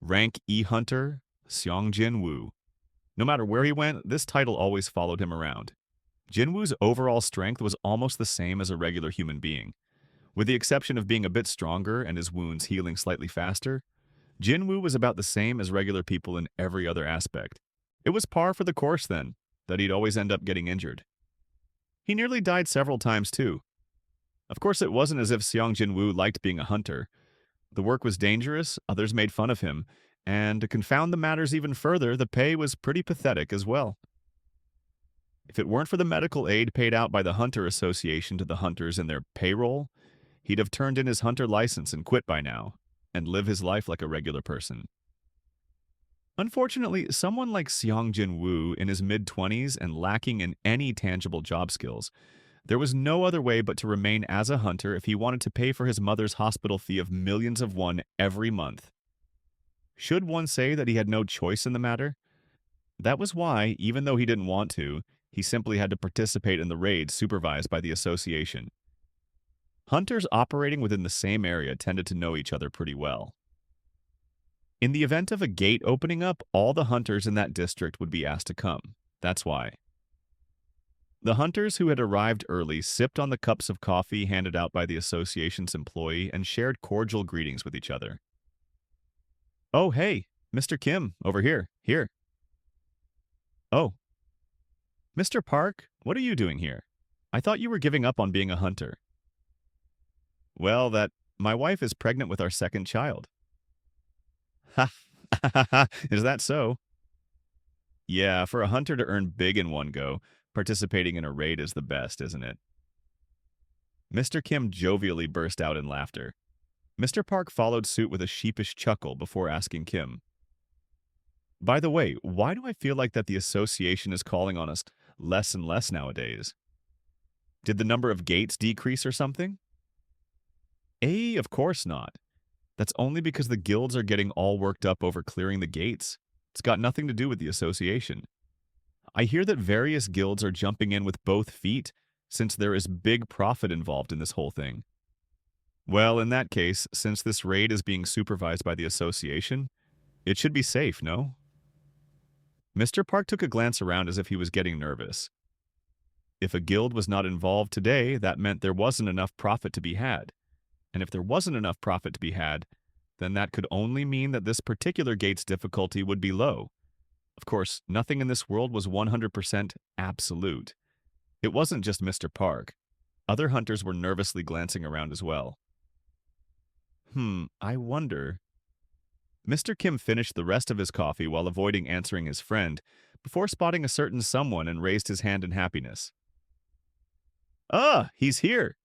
Rank E Hunter, Seong Jin Woo. No matter where he went, this title always followed him around. Jin Woo's overall strength was almost the same as a regular human being. With the exception of being a bit stronger and his wounds healing slightly faster, Jin Woo was about the same as regular people in every other aspect. It was par for the course, then, that he'd always end up getting injured. He nearly died several times, too. Of course, it wasn't as if Seong Jin Woo liked being a hunter. The work was dangerous, others made fun of him, and to confound the matters even further, the pay was pretty pathetic as well. If it weren't for the medical aid paid out by the Hunter Association to the hunters in their payroll, he'd have turned in his hunter license and quit by now, and live his life like a regular person. Unfortunately, someone like Seong Jin Woo in his mid-20s and lacking in any tangible job skills, there was no other way but to remain as a hunter if he wanted to pay for his mother's hospital fee of millions of won every month. Should one say that he had no choice in the matter? That was why, even though he didn't want to, he simply had to participate in the raids supervised by the association. Hunters operating within the same area tended to know each other pretty well. In the event of a gate opening up, all the hunters in that district would be asked to come. That's why. The hunters who had arrived early sipped on the cups of coffee handed out by the association's employee and shared cordial greetings with each other. "Oh, hey, Mr. Kim, over here, here." "Oh, Mr. Park, what are you doing here? I thought you were giving up on being a hunter." "Well, my wife is pregnant with our second child." "Ha, is that so?" "Yeah, for a hunter to earn big in one go, participating in a raid is the best, isn't it?" Mr. Kim jovially burst out in laughter. Mr. Park followed suit with a sheepish chuckle before asking Kim, "By the way, why do I feel like that the association is calling on us less and less nowadays? Did the number of gates decrease or something?" Of course not. That's only because the guilds are getting all worked up over clearing the gates. It's got nothing to do with the association. I hear that various guilds are jumping in with both feet since there is big profit involved in this whole thing. Well, in that case, since this raid is being supervised by the association, it should be safe, no? Mr. Park took a glance around as if he was getting nervous. If a guild was not involved today, that meant there wasn't enough profit to be had. And if there wasn't enough profit to be had, then that could only mean that this particular gate's difficulty would be low. Of course, nothing in this world was 100% absolute. It wasn't just Mr. Park. Other hunters were nervously glancing around as well. I wonder. Mr. Kim finished the rest of his coffee while avoiding answering his friend, before spotting a certain someone and raised his hand in happiness. "Ah, he's here!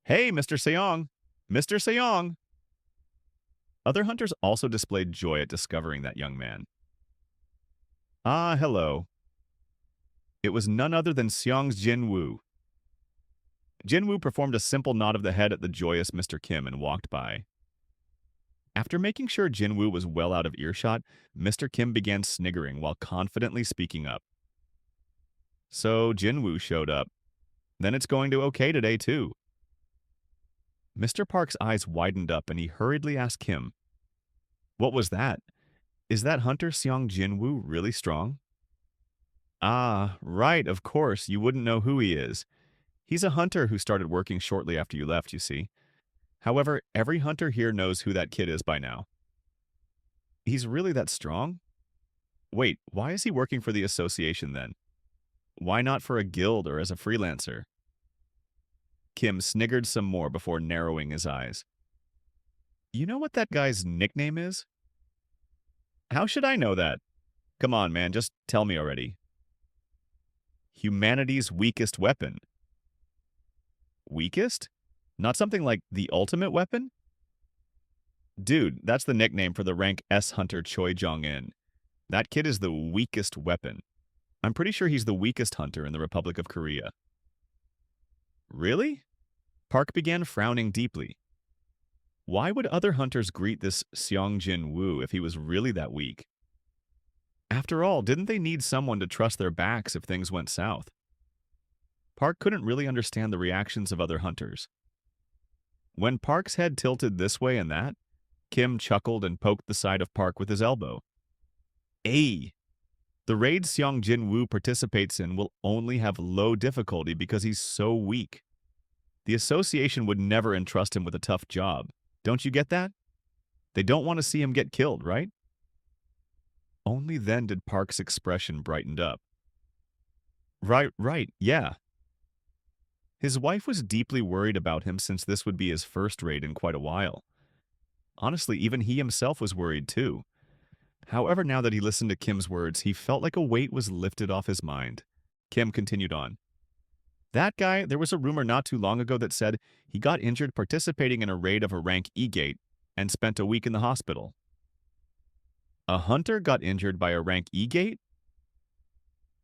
Hey, Mr. Seong! Mr. Seong!" Other hunters also displayed joy at discovering that young man. "Ah, hello." It was none other than Seong's Jin Woo. Jin Woo performed a simple nod of the head at the joyous Mr. Kim and walked by. After making sure Jin Woo was well out of earshot, Mr. Kim began sniggering while confidently speaking up. "So Jin Woo showed up. Then it's going to okay today, too." Mr. Park's eyes widened up and he hurriedly asked Kim, "What was that? Is that hunter Seong Jin Woo really strong?" "Ah, right, of course, you wouldn't know who he is. He's a hunter who started working shortly after you left, you see. However, every hunter here knows who that kid is by now." "He's really that strong? Wait, why is he working for the association then? Why not for a guild or as a freelancer?" Kim sniggered some more before narrowing his eyes. "You know what that guy's nickname is?" "How should I know that? Come on, man, just tell me already." "Humanity's weakest weapon." Weakest? Not something like the ultimate weapon? Dude, that's the nickname for the rank S hunter Choi Jong-in. That kid is the weakest weapon. I'm pretty sure he's the weakest hunter in the Republic of Korea. Really? Park began frowning deeply. Why would other hunters greet this Seong Jin Woo if he was really that weak? After all, didn't they need someone to trust their backs if things went south? Park couldn't really understand the reactions of other hunters. When Park's head tilted this way and that, Kim chuckled and poked the side of Park with his elbow. A. The raid Seong Jin-woo participates in will only have low difficulty because he's so weak. The association would never entrust him with a tough job. Don't you get that? They don't want to see him get killed, right? Only then did Park's expression brighten up. Right, yeah. His wife was deeply worried about him since this would be his first raid in quite a while. Honestly, even he himself was worried too. However, now that he listened to Kim's words, he felt like a weight was lifted off his mind. Kim continued on. That guy, there was a rumor not too long ago that said he got injured participating in a raid of a rank E gate and spent a week in the hospital. A hunter got injured by a rank E gate?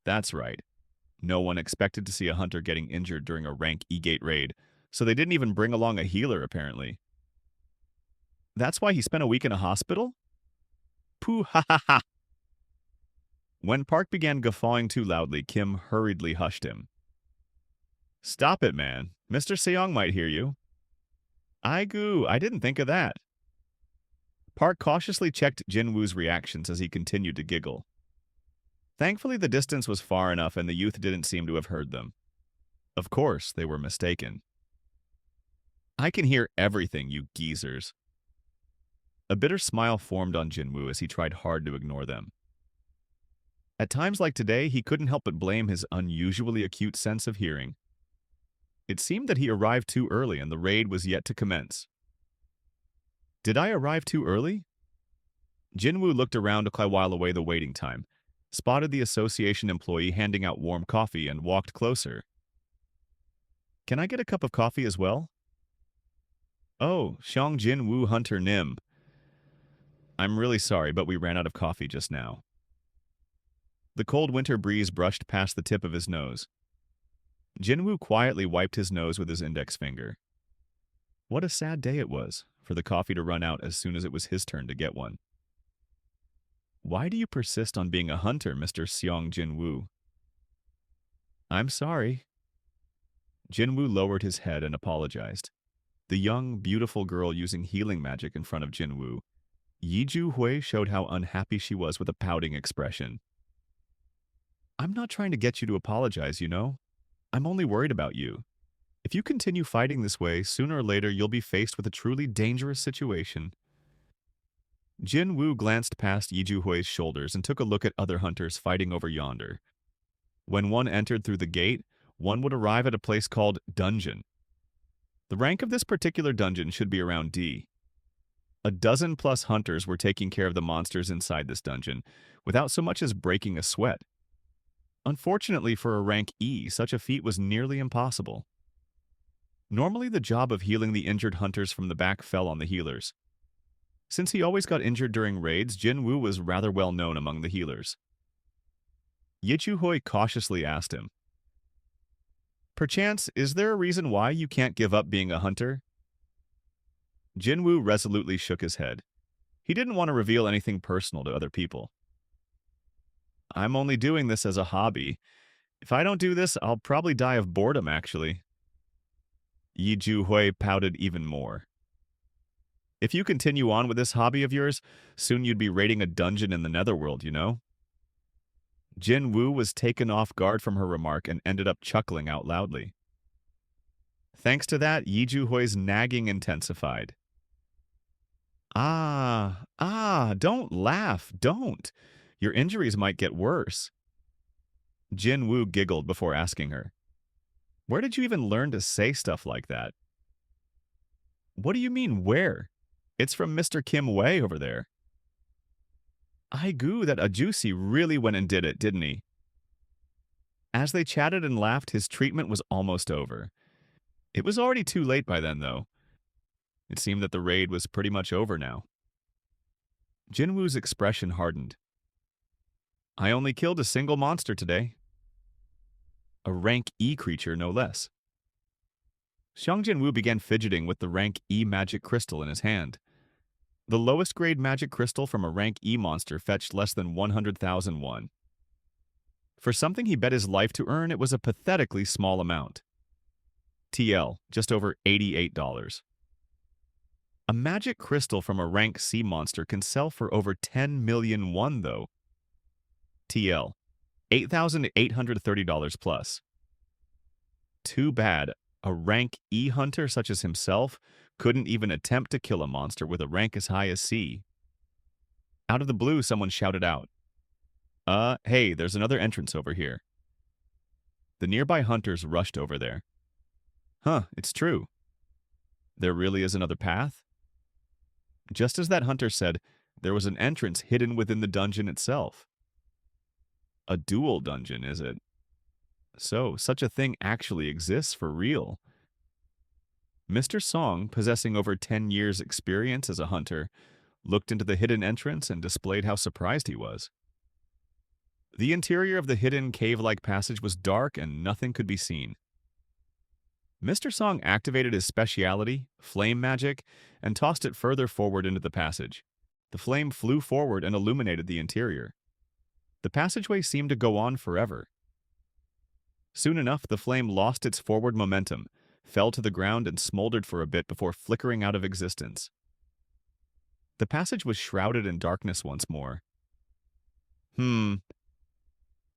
That's right. No one expected to see a hunter getting injured during a rank E gate raid, so they didn't even bring along a healer apparently. That's why he spent a week in a hospital? Pooh ha ha ha. When Park began guffawing too loudly, Kim hurriedly hushed him. Stop it, man. Mr. Seong might hear you. I didn't think of that. Park cautiously checked Jin-woo's reactions as he continued to giggle. Thankfully, the distance was far enough and the youth didn't seem to have heard them. Of course, they were mistaken. I can hear everything, you geezers. A bitter smile formed on Jin-woo as he tried hard to ignore them. At times like today, he couldn't help but blame his unusually acute sense of hearing. It seemed that he arrived too early and the raid was yet to commence. Did I arrive too early? Jin-woo looked around to while away the waiting time, spotted the association employee handing out warm coffee, and walked closer. Can I get a cup of coffee as well? Oh, Seong Jin-woo Hunter Nim. I'm really sorry, but we ran out of coffee just now. The cold winter breeze brushed past the tip of his nose. Jin-woo quietly wiped his nose with his index finger. What a sad day it was, for the coffee to run out as soon as it was his turn to get one. Why do you persist on being a hunter, Mr. Seong Jin-woo? I'm sorry. Jin-woo lowered his head and apologized. The young, beautiful girl using healing magic in front of Jin-woo, Yi-ju-hui, showed how unhappy she was with a pouting expression. I'm not trying to get you to apologize, you know. I'm only worried about you. If you continue fighting this way, sooner or later you'll be faced with a truly dangerous situation. Jin-woo glanced past Yi-ju-hui's shoulders and took a look at other hunters fighting over yonder. When one entered through the gate, one would arrive at a place called Dungeon. The rank of this particular dungeon should be around D. A dozen-plus hunters were taking care of the monsters inside this dungeon, without so much as breaking a sweat. Unfortunately for a rank E, such a feat was nearly impossible. Normally, the job of healing the injured hunters from the back fell on the healers. Since he always got injured during raids, Jin-woo was rather well known among the healers. Yi-ju-hui cautiously asked him, Perchance, is there a reason why you can't give up being a hunter? Jin-woo resolutely shook his head. He didn't want to reveal anything personal to other people. I'm only doing this as a hobby. If I don't do this, I'll probably die of boredom, actually. Yi-ju-hui pouted even more. If you continue on with this hobby of yours, soon you'd be raiding a dungeon in the netherworld, you know? Jin-woo was taken off guard from her remark and ended up chuckling out loudly. Thanks to that, Yi-ju-hui's nagging intensified. Don't laugh, don't. Your injuries might get worse. Jin-woo giggled before asking her, Where did you even learn to say stuff like that? What do you mean, where? It's from Mr. Kim Wei over there. That Ajusi really went and did it, didn't he? As they chatted and laughed, his treatment was almost over. It was already too late by then, though. It seemed that the raid was pretty much over now. Jin-woo's expression hardened. I only killed a single monster today. A rank E creature, no less. Seong Jin-woo began fidgeting with the rank E magic crystal in his hand. The lowest grade magic crystal from a rank E monster fetched less than 100,000 won. For something he bet his life to earn, it was a pathetically small amount. TL, just over $88. A magic crystal from a rank sea monster can sell for over 10 million won though. TL, $8,830 plus. Too bad. A rank E hunter such as himself couldn't even attempt to kill a monster with a rank as high as C. Out of the blue, someone shouted out, hey, there's another entrance over here. The nearby hunters rushed over there. Huh, it's true. There really is another path? Just as that hunter said, there was an entrance hidden within the dungeon itself. A dual dungeon, is it? So, such a thing actually exists for real. Mr. Song, possessing over 10 years' experience as a hunter, looked into the hidden entrance and displayed how surprised he was. The interior of the hidden cave-like passage was dark and nothing could be seen. Mr. Song activated his speciality, flame magic, and tossed it further forward into the passage. The flame flew forward and illuminated the interior. The passageway seemed to go on forever. Soon enough, the flame lost its forward momentum, fell to the ground, and smoldered for a bit before flickering out of existence. The passage was shrouded in darkness once more.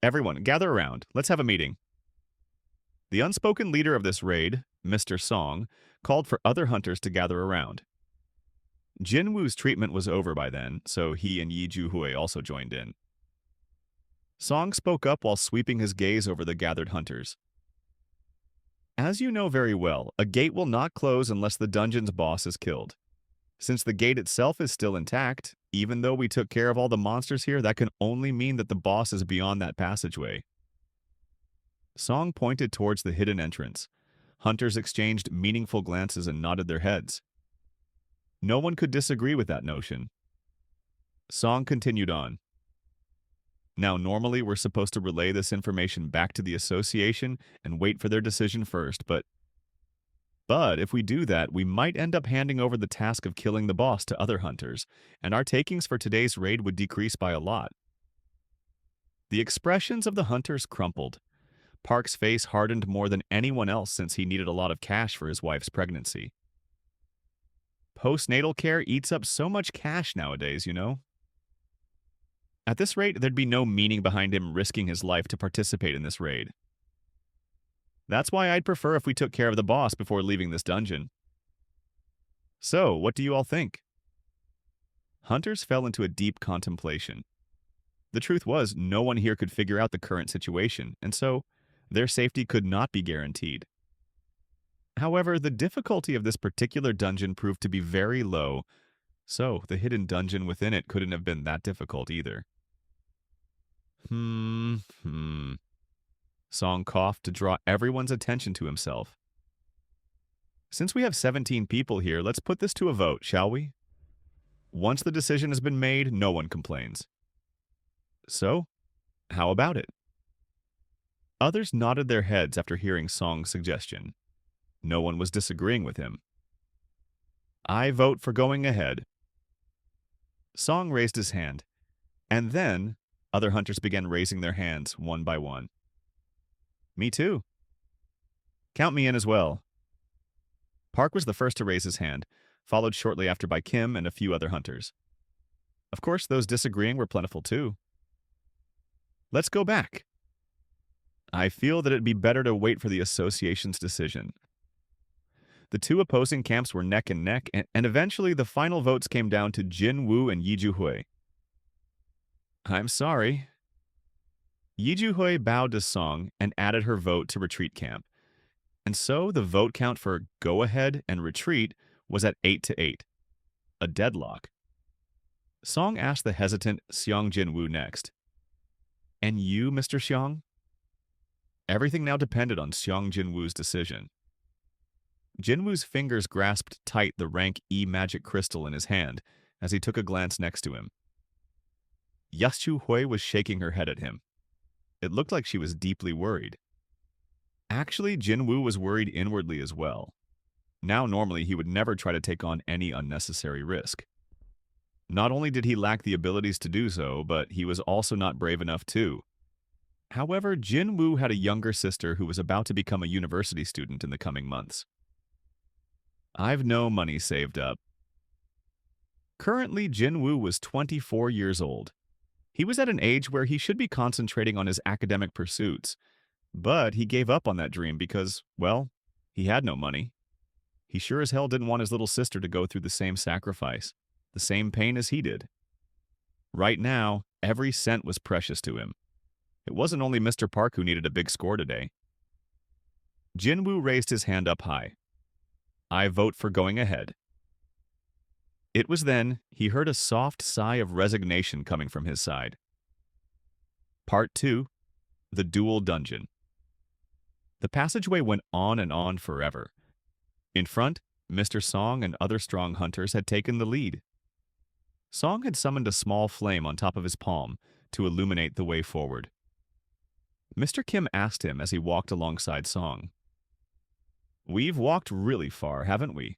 Everyone, gather around. Let's have a meeting. The unspoken leader of this raid, Mr. Song, called for other hunters to gather around. Jinwoo's treatment was over by then, so he and Yi Juhui also joined in. Song spoke up while sweeping his gaze over the gathered hunters. As you know very well, a gate will not close unless the dungeon's boss is killed. Since the gate itself is still intact, even though we took care of all the monsters here, that can only mean that the boss is beyond that passageway. Song pointed towards the hidden entrance. Hunters exchanged meaningful glances and nodded their heads. No one could disagree with that notion. Song continued on. Now, normally we're supposed to relay this information back to the association and wait for their decision first, but if we do that, we might end up handing over the task of killing the boss to other hunters, and our takings for today's raid would decrease by a lot. The expressions of the hunters crumpled. Park's face hardened more than anyone else since he needed a lot of cash for his wife's pregnancy. Postnatal care eats up so much cash nowadays, you know? At this rate, there'd be no meaning behind him risking his life to participate in this raid. That's why I'd prefer if we took care of the boss before leaving this dungeon. So, what do you all think? Hunters fell into a deep contemplation. The truth was, no one here could figure out the current situation, and so, their safety could not be guaranteed. However, the difficulty of this particular dungeon proved to be very low, so the hidden dungeon within it couldn't have been that difficult either. Song coughed to draw everyone's attention to himself. Since we have 17 people here, let's put this to a vote, shall we? Once the decision has been made, no one complains. So, how about it? Others nodded their heads after hearing Song's suggestion. No one was disagreeing with him. I vote for going ahead. Song raised his hand, and then other hunters began raising their hands one by one. Me too. Count me in as well. Park was the first to raise his hand, followed shortly after by Kim and a few other hunters. Of course, those disagreeing were plentiful too. Let's go back. I feel that it'd be better to wait for the association's decision. The two opposing camps were neck and neck, and eventually the final votes came down to Jinwoo and Yi Juhui. I'm sorry. Yi Juhui bowed to Song and added her vote to retreat camp. And so the vote count for go ahead and retreat was at 8-8. A deadlock. Song asked the hesitant Xiong Jinwoo next. And you, Mr. Xiong? Everything now depended on Xiong Jinwoo's decision. Jinwoo's fingers grasped tight the rank E magic crystal in his hand as he took a glance next to him. Yasu Hui was shaking her head at him. It looked like she was deeply worried. Actually, Jinwoo was worried inwardly as well. Now normally he would never try to take on any unnecessary risk. Not only did he lack the abilities to do so, but he was also not brave enough to. However, Jinwoo had a younger sister who was about to become a university student in the coming months. I've no money saved up. Currently, Jinwoo was 24 years old. He was at an age where he should be concentrating on his academic pursuits, but he gave up on that dream because, well, he had no money. He sure as hell didn't want his little sister to go through the same sacrifice, the same pain as he did. Right now, every cent was precious to him. It wasn't only Mr. Park who needed a big score today. Jinwoo raised his hand up high. I vote for going ahead. It was then he heard a soft sigh of resignation coming from his side. Part 2. The Dual Dungeon. The passageway went on and on forever. In front, Mr. Song and other strong hunters had taken the lead. Song had summoned a small flame on top of his palm to illuminate the way forward. Mr. Kim asked him as he walked alongside Song. We've walked really far, haven't we?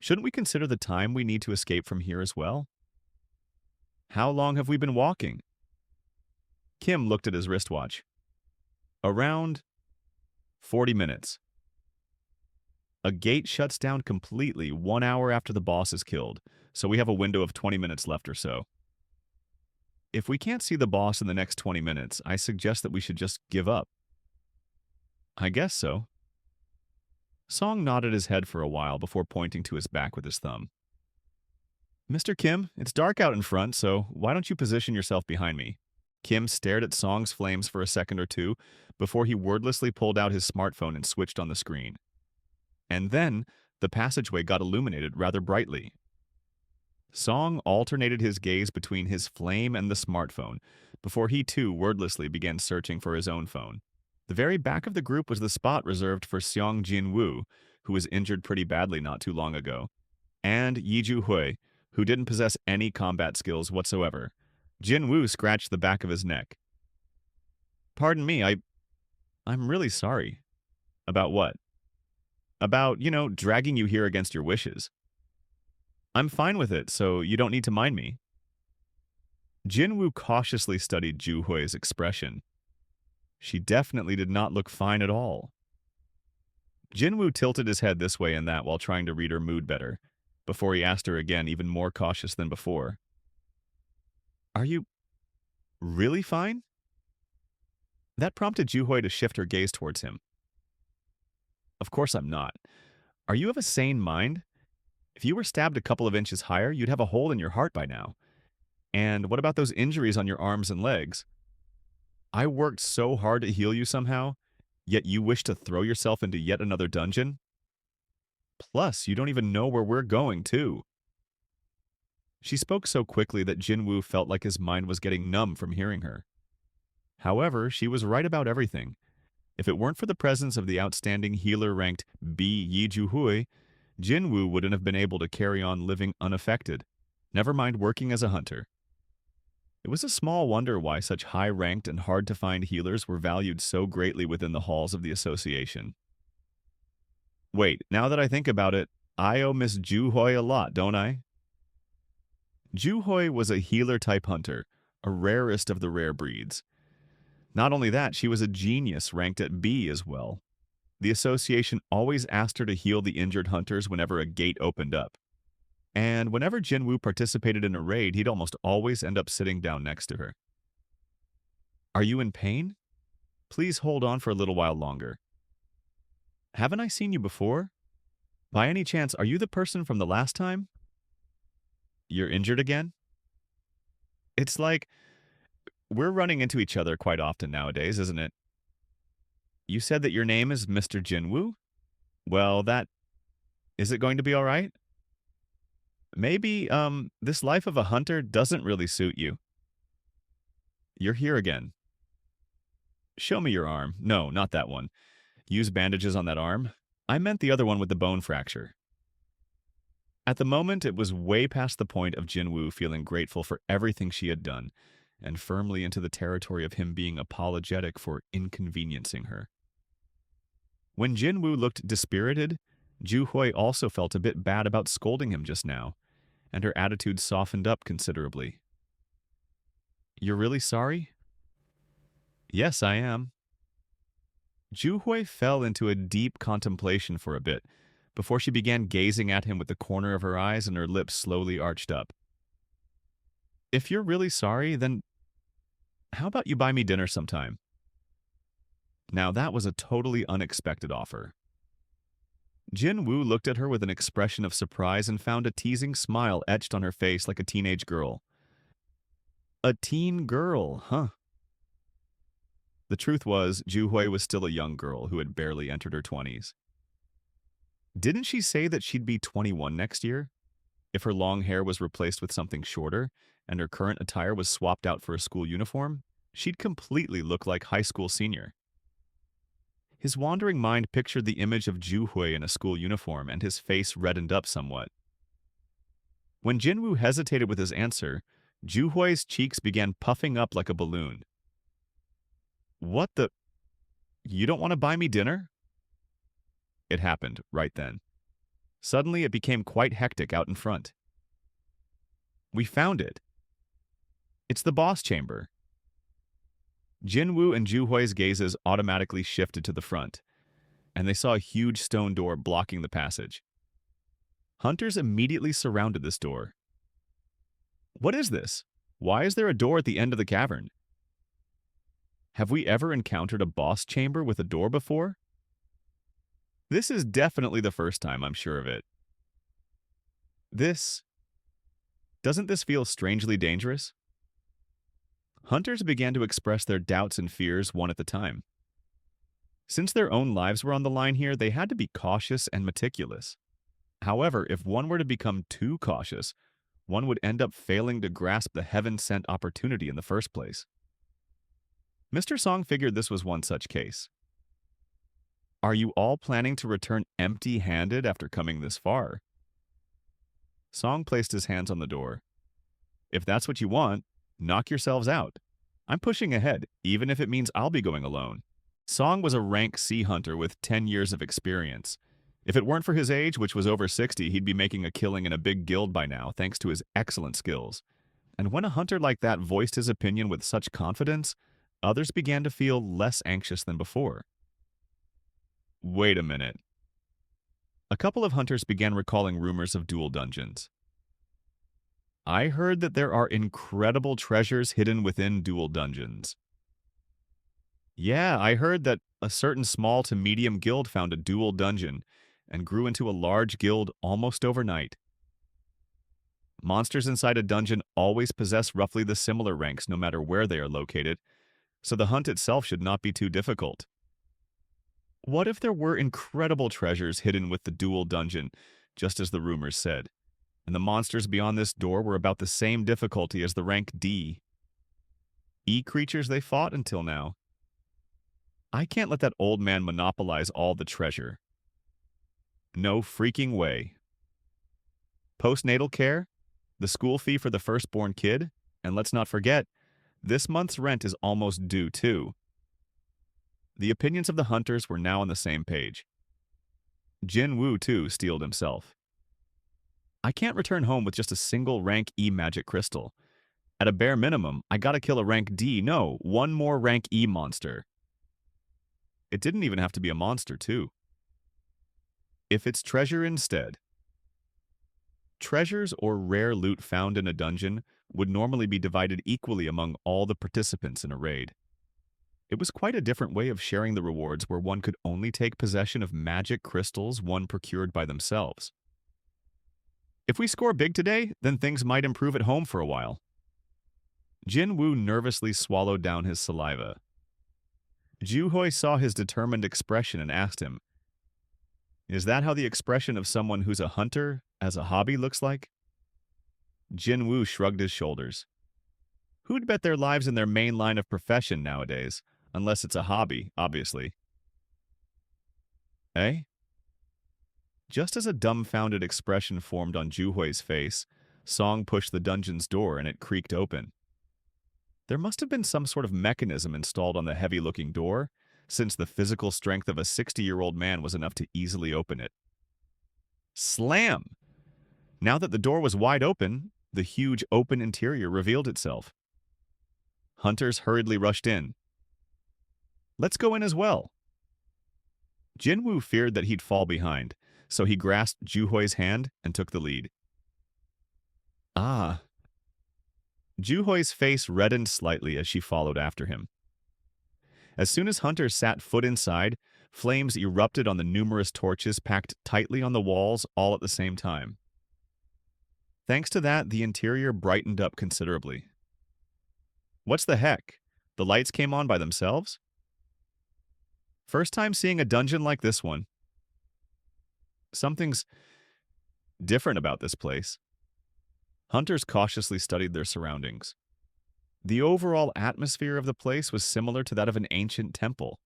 Shouldn't we consider the time we need to escape from here as well? How long have we been walking? Kim looked at his wristwatch. Around 40 minutes. A gate shuts down completely 1 hour after the boss is killed, so we have a window of 20 minutes left or so. If we can't see the boss in the next 20 minutes, I suggest that we should just give up. I guess so. Song nodded his head for a while before pointing to his back with his thumb. Mr. Kim, it's dark out in front, so why don't you position yourself behind me? Kim stared at Song's flames for a second or two before he wordlessly pulled out his smartphone and switched on the screen. And then, the passageway got illuminated rather brightly. Song alternated his gaze between his flame and the smartphone before he too wordlessly began searching for his own phone. The very back of the group was the spot reserved for Seong Jin-woo, who was injured pretty badly not too long ago, and Yi Ju-hui, who didn't possess any combat skills whatsoever. Jin-woo scratched the back of his neck. Pardon me, I'm really sorry. About what? About, dragging you here against your wishes. I'm fine with it, so you don't need to mind me. Jinwoo cautiously studied Ju-hui's expression. She definitely did not look fine at all. Jinwoo tilted his head this way and that while trying to read her mood better, before he asked her again, even more cautious than before. Are you really fine? That prompted Ju-hui to shift her gaze towards him. Of course I'm not. Are you of a sane mind? If you were stabbed a couple of inches higher, you'd have a hole in your heart by now. And what about those injuries on your arms and legs? I worked so hard to heal you somehow, yet you wish to throw yourself into yet another dungeon? Plus, you don't even know where we're going, too. She spoke so quickly that Jinwoo felt like his mind was getting numb from hearing her. However, she was right about everything. If it weren't for the presence of the outstanding healer-ranked B. Yi Ju-hui, Jinwoo wouldn't have been able to carry on living unaffected, never mind working as a hunter. It was a small wonder why such high-ranked and hard-to-find healers were valued so greatly within the halls of the association. Wait, now that I think about it, I owe Miss Ju-hui a lot, don't I? Ju-hui was a healer-type hunter, a rarest of the rare breeds. Not only that, she was a genius ranked at B as well. The association always asked her to heal the injured hunters whenever a gate opened up. And whenever Jinwoo participated in a raid, he'd almost always end up sitting down next to her. Are you in pain? Please hold on for a little while longer. Haven't I seen you before? By any chance, are you the person from the last time? You're injured again? It's like we're running into each other quite often nowadays, isn't it? You said that your name is Mr. Jinwoo? Well, is it going to be all right? Maybe, this life of a hunter doesn't really suit you. You're here again. Show me your arm. No, not that one. Use bandages on that arm. I meant the other one with the bone fracture. At the moment, it was way past the point of Jinwoo feeling grateful for everything she had done, and firmly into the territory of him being apologetic for inconveniencing her. When Jinwoo looked dispirited, Ju-hui also felt a bit bad about scolding him just now, and her attitude softened up considerably. You're really sorry? Yes, I am. Ju-hui fell into a deep contemplation for a bit, before she began gazing at him with the corner of her eyes and her lips slowly arched up. If you're really sorry, then how about you buy me dinner sometime? Now that was a totally unexpected offer. Jin Woo looked at her with an expression of surprise and found a teasing smile etched on her face like a teenage girl. A teen girl, huh? The truth was, Juhui was still a young girl who had barely entered her 20s. Didn't she say that she'd be 21 next year? If her long hair was replaced with something shorter, and her current attire was swapped out for a school uniform, she'd completely look like high school senior. His wandering mind pictured the image of Juhui in a school uniform, and his face reddened up somewhat. When Jinwoo hesitated with his answer, Juhui's cheeks began puffing up like a balloon. What the? You don't want to buy me dinner? It happened right then. Suddenly, it became quite hectic out in front. We found it. It's the boss chamber. Jinwoo and Juhui's gazes automatically shifted to the front, and they saw a huge stone door blocking the passage. Hunters immediately surrounded this door. What is this? Why is there a door at the end of the cavern? Have we ever encountered a boss chamber with a door before? This is definitely the first time, I'm sure of it. Doesn't this feel strangely dangerous? Hunters began to express their doubts and fears one at a time. Since their own lives were on the line here, they had to be cautious and meticulous. However, if one were to become too cautious, one would end up failing to grasp the heaven-sent opportunity in the first place. Mr. Song figured this was one such case. Are you all planning to return empty-handed after coming this far? Song placed his hands on the door. If that's what you want, knock yourselves out. I'm pushing ahead, even if it means I'll be going alone. Song was a rank sea hunter with 10 years of experience. If it weren't for his age, which was over 60, he'd be making a killing in a big guild by now, thanks to his excellent skills. And when a hunter like that voiced his opinion with such confidence, others began to feel less anxious than before. Wait a minute. A couple of hunters began recalling rumors of dual dungeons. I heard that there are incredible treasures hidden within dual dungeons. Yeah, I heard that a certain small to medium guild found a dual dungeon and grew into a large guild almost overnight. Monsters inside a dungeon always possess roughly the similar ranks no matter where they are located, so the hunt itself should not be too difficult. What if there were incredible treasures hidden with the dual dungeon, just as the rumors said, and the monsters beyond this door were about the same difficulty as the rank D? E creatures they fought until now. I can't let that old man monopolize all the treasure. No freaking way. Postnatal care, the school fee for the firstborn kid, and let's not forget, this month's rent is almost due too. The opinions of the hunters were now on the same page. Jin Woo, too, steeled himself. I can't return home with just a single rank E magic crystal. At a bare minimum, I gotta kill a rank D, no, one more rank E monster. It didn't even have to be a monster, too. If it's treasure instead. Treasures or rare loot found in a dungeon would normally be divided equally among all the participants in a raid. It was quite a different way of sharing the rewards where one could only take possession of magic crystals one procured by themselves. If we score big today, then things might improve at home for a while. Jin Woo nervously swallowed down his saliva. Juhui saw his determined expression and asked him, Is that how the expression of someone who's a hunter as a hobby looks like? Jin Woo shrugged his shoulders. Who'd bet their lives in their main line of profession nowadays? Unless it's a hobby, obviously. Eh? Just as a dumbfounded expression formed on Juhui's face, Song pushed the dungeon's door and it creaked open. There must have been some sort of mechanism installed on the heavy-looking door, since the physical strength of a 60-year-old man was enough to easily open it. Slam! Now that the door was wide open, the huge open interior revealed itself. Hunters hurriedly rushed in. Let's go in as well. Jinwoo feared that he'd fall behind, so he grasped Juhui's hand and took the lead. Ah. Juhoi's face reddened slightly as she followed after him. As soon as hunters sat foot inside, flames erupted on the numerous torches packed tightly on the walls all at the same time. Thanks to that, the interior brightened up considerably. What's the heck? The lights came on by themselves? First time seeing a dungeon like this one. Something's different about this place. Hunters cautiously studied their surroundings. The overall atmosphere of the place was similar to that of an ancient temple.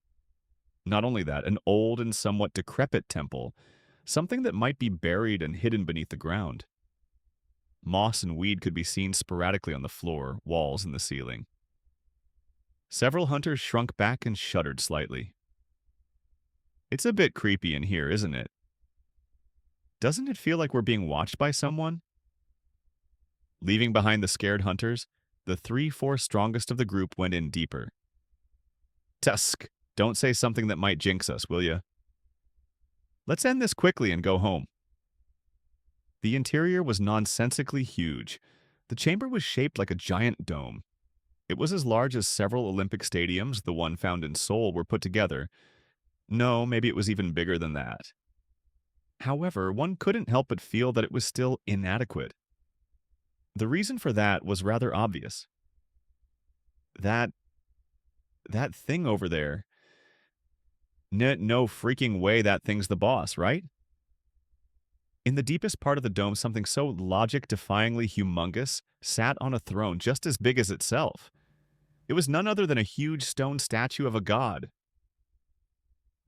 Not only that, an old and somewhat decrepit temple, something that might be buried and hidden beneath the ground. Moss and weed could be seen sporadically on the floor, walls, and the ceiling. Several hunters shrunk back and shuddered slightly. It's a bit creepy in here, isn't it? Doesn't it feel like we're being watched by someone? Leaving behind the scared hunters, the 3-4 strongest of the group went in deeper. Tusk, don't say something that might jinx us, will ya? Let's end this quickly and go home. The interior was nonsensically huge. The chamber was shaped like a giant dome. It was as large as several Olympic stadiums, the one found in Seoul, were put together. No, maybe it was even bigger than that. However, one couldn't help but feel that it was still inadequate. The reason for that was rather obvious. That thing over there. No freaking way that thing's the boss, right? In the deepest part of the dome, something so logic-defyingly humongous sat on a throne just as big as itself. It was none other than a huge stone statue of a god.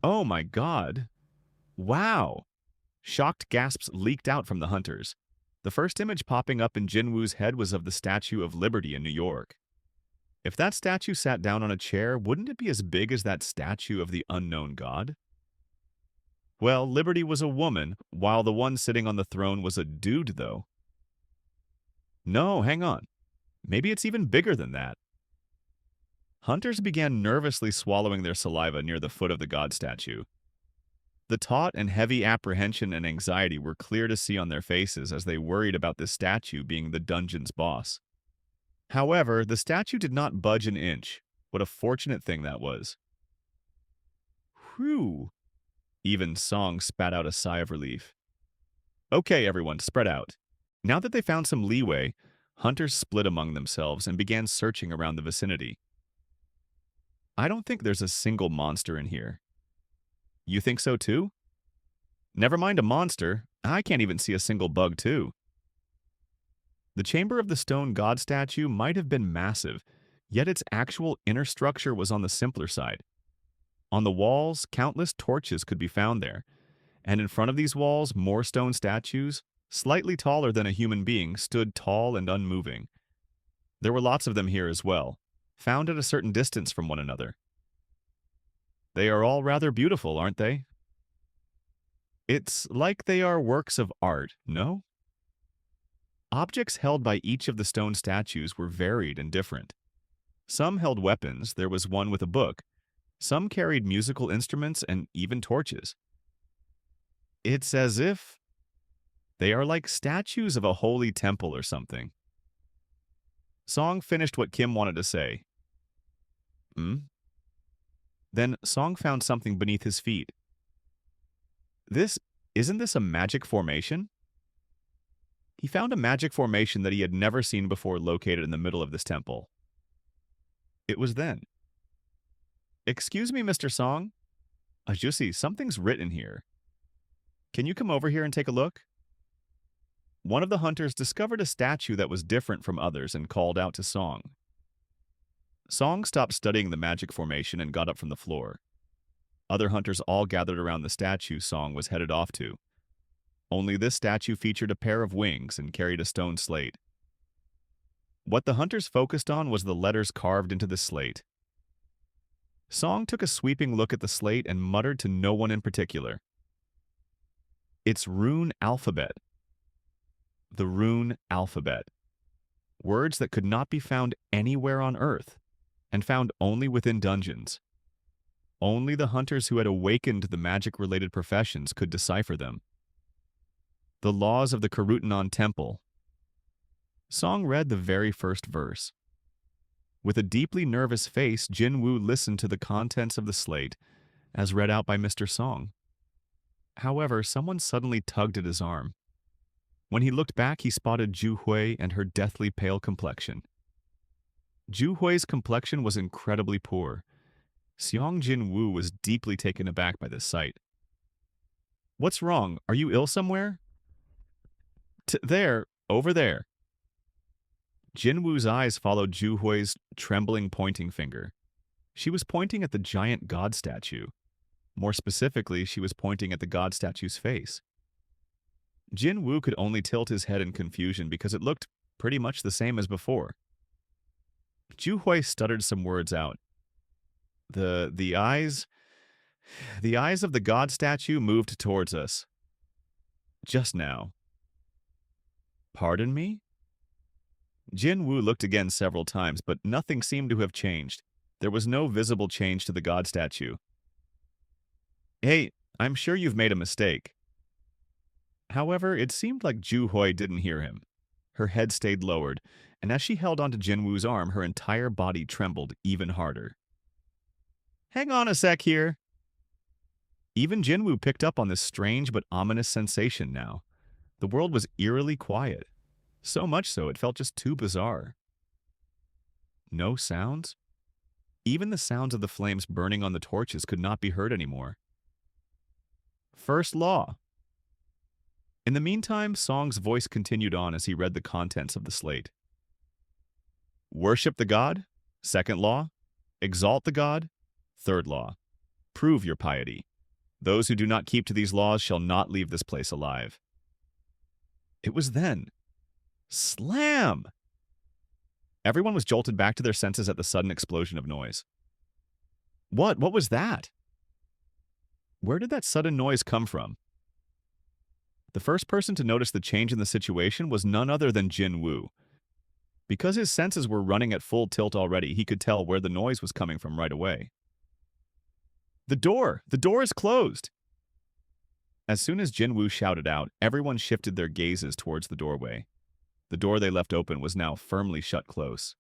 Oh my god. Wow. Shocked gasps leaked out from the hunters. The first image popping up in Jinwoo's head was of the Statue of Liberty in New York. If that statue sat down on a chair, wouldn't it be as big as that statue of the unknown god? Well, Liberty was a woman, while the one sitting on the throne was a dude, though. No, hang on. Maybe it's even bigger than that. Hunters began nervously swallowing their saliva near the foot of the god statue. The taut and heavy apprehension and anxiety were clear to see on their faces as they worried about this statue being the dungeon's boss. However, the statue did not budge an inch. What a fortunate thing that was. Whew. Even Song spat out a sigh of relief. Okay, everyone, spread out. Now that they found some leeway, hunters split among themselves and began searching around the vicinity. I don't think there's a single monster in here. You think so too? Never mind a monster, I can't even see a single bug too. The chamber of the stone god statue might have been massive, yet its actual inner structure was on the simpler side. On the walls, countless torches could be found there, and in front of these walls, more stone statues, slightly taller than a human being, stood tall and unmoving. There were lots of them here as well, found at a certain distance from one another. They are all rather beautiful, aren't they? It's like they are works of art, no? Objects held by each of the stone statues were varied and different. Some held weapons, there was one with a book. Some carried musical instruments and even torches. It's as if they are like statues of a holy temple or something. Song finished what Kim wanted to say. Then Song found something beneath his feet. Isn't this a magic formation? He found a magic formation that he had never seen before located in the middle of this temple. It was then. Excuse me, Mr. Song? Ajusi, something's written here. Can you come over here and take a look? One of the hunters discovered a statue that was different from others and called out to Song. Song stopped studying the magic formation and got up from the floor. Other hunters all gathered around the statue Song was headed off to. Only this statue featured a pair of wings and carried a stone slate. What the hunters focused on was the letters carved into the slate. Song took a sweeping look at the slate and muttered to no one in particular. It's rune alphabet. The rune alphabet. Words that could not be found anywhere on Earth, and found only within dungeons. Only the hunters who had awakened the magic-related professions could decipher them. The laws of the Karutanon Temple. Song read the very first verse. With a deeply nervous face, Jin Woo listened to the contents of the slate, as read out by Mr. Song. However, someone suddenly tugged at his arm. When he looked back, he spotted Ju Hui and her deathly pale complexion. Ju Hui's complexion was incredibly poor. Seong Jin Woo was deeply taken aback by this sight. "What's wrong? Are you ill somewhere?" There, over there." Jin Woo's eyes followed Ju Hui's trembling pointing finger. She was pointing at the giant god statue. More specifically, she was pointing at the god statue's face. Jin Woo could only tilt his head in confusion because it looked pretty much the same as before. Ju Hui stuttered some words out. The eyes of the god statue moved towards us. Just now. Pardon me? Jin Woo looked again several times, but nothing seemed to have changed. There was no visible change to the god statue. "Hey, I'm sure you've made a mistake." However, it seemed like Ju Hui didn't hear him. Her head stayed lowered, and as she held onto Jin Woo's arm, her entire body trembled even harder. "Hang on a sec here." Even Jin Woo picked up on this strange but ominous sensation now. The world was eerily quiet. So much so, it felt just too bizarre. No sounds? Even the sounds of the flames burning on the torches could not be heard anymore. First law. In the meantime, Song's voice continued on as he read the contents of the slate. Worship the god. Second law. Exalt the god. Third law. Prove your piety. Those who do not keep to these laws shall not leave this place alive. It was then. Slam! Everyone was jolted back to their senses at the sudden explosion of noise. What was that? Where did that sudden noise come from? The first person to notice the change in the situation was none other than Jin Woo. Because his senses were running at full tilt already, he could tell where the noise was coming from right away. The door is closed! As soon as Jin Woo shouted out, everyone shifted their gazes towards the doorway. The door they left open was now firmly shut close.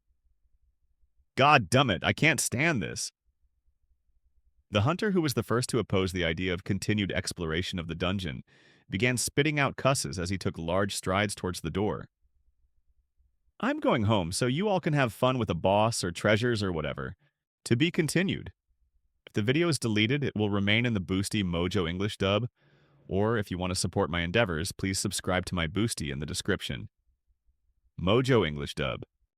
God damn it, I can't stand this. The hunter, who was the first to oppose the idea of continued exploration of the dungeon, began spitting out cusses as he took large strides towards the door. I'm going home, so you all can have fun with a boss or treasures or whatever. To be continued. If the video is deleted, it will remain in the Boosty Mojo English dub, or if you want to support my endeavors, please subscribe to my Boosty in the description. Mojo English dub.